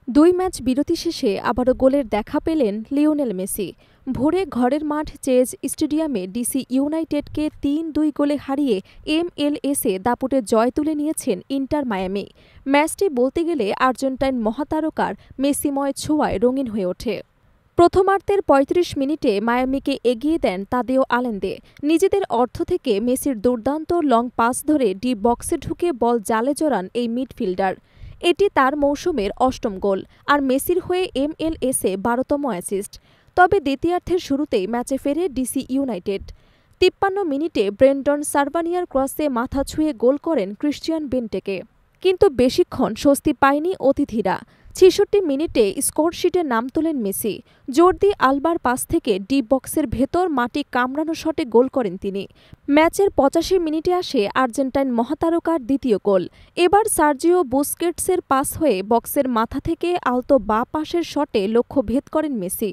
দুই ম্যাচ বিরতি শেষে আবারও গোলের দেখা পেলেন লিওনেল মেসি। ভোরে ঘরের মাঠ চেজ স্টেডিয়ামে ডিসি ইউনাইটেডকে ৩-২ গোলে হারিয়ে MLS-এ দাপুটে জয় তুলে নিয়েছেন ইন্টার মায়ামি। ম্যাচটি বলতে গেলে আর্জেন্টাইন মহাতারকার মেসিময় ছোঁয়ায় রঙিন হয়ে ওঠে। প্রথমার্ধের ৩৫ মিনিটে মায়ামিকে এগিয়ে দেন তাদেও আলেন্দে। নিজেদের অর্ধ থেকে মেসির দুর্দান্ত লং পাস ধরে ডি বক্সে ঢুকে বল জালে জড়ান এই মিডফিল্ডার। এটি তার মৌসুমের অষ্টম গোল, আর মেসির হয়ে MLS-এ ১২তম অ্যাসিস্ট। তবে দ্বিতীয়ার্ধের শুরুতেই ম্যাচে ফেরে ডিসি ইউনাইটেড। ৫৩ মিনিটে ব্রেন্ডন সার্ভানিয়ার ক্রসে মাথা ছুঁয়ে গোল করেন ক্রিশ্চিয়ান বেন্টেকে। কিন্তু বেশিক্ষণ স্বস্তি পায়নি অতিথিরা। ৬৬ মিনিটে স্কোরশিটে নাম তোলেন মেসি। জর্দি আলবার পাস থেকে ডি বক্সের ভেতর মাটি কামড়ানো শটে গোল করেন তিনি। ম্যাচের ৮৫ মিনিটে আসে আর্জেন্টাইন মহাতারকার দ্বিতীয় গোল। এবার সার্জিও বুস্কেটসের পাস হয়ে বক্সের মাথা থেকে আলতো বাঁ পাশের শটে লক্ষ্য ভেদ করেন মেসি।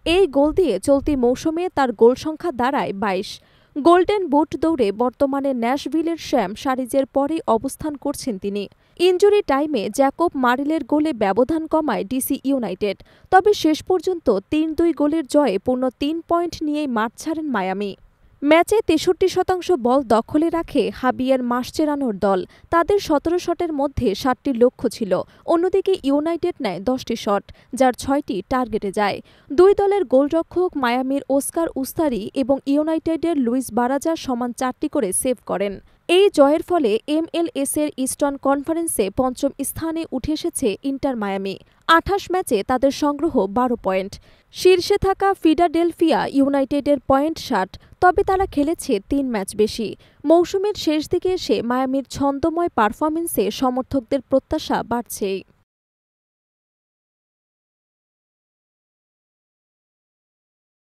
এই গোল দিয়ে চলতি মৌসুমে তার গোল সংখ্যা দাঁড়ায় ২২। গোল্ডেন বুট দৌড়ে বর্তমানে ন্যাশভিলের শ্যাম সারিজের পরেই অবস্থান করছেন তিনি। ইনজুরি টাইমে জ্যাকব মারিলের গোলে ব্যবধান কমায় ডিসি ইউনাইটেড। তবে শেষ পর্যন্ত ৩-২ গোলের জয়ে পূর্ণ ৩ পয়েন্ট নিয়েই মাঠ ছাড়েন মায়ামি। ম্যাচে ৬৩% বল দখলে রাখে হাবিয়ের মাসচেরানোর দল। তাদের ১৭ শটের মধ্যে ৭টি লক্ষ্য ছিল। অন্যদিকে ইউনাইটেড নেয় ১০টি শট, যার ৬টি টার্গেটে যায়। দুই দলের গোলরক্ষক মায়ামির ওস্কার উস্তারি এবং ইউনাইটেডের লুইস বারাজা সমান ৪টি করে সেভ করেন। এই জয়ের ফলে MLS-এর ইস্টার্ন কনফারেন্সে পঞ্চম স্থানে উঠে এসেছে ইন্টার মায়ামি। ২৮ ম্যাচে তাদের সংগ্রহ ১২ পয়েন্ট। শীর্ষে থাকা ফিলাডেলফিয়া ইউনাইটেডের পয়েন্ট ৬০, তবে তারা খেলেছে ৩ ম্যাচ বেশি। মৌসুমের শেষ দিকে এসে মায়ামির ছন্দময় পারফরম্যান্সে সমর্থকদের প্রত্যাশা বাড়ছেই।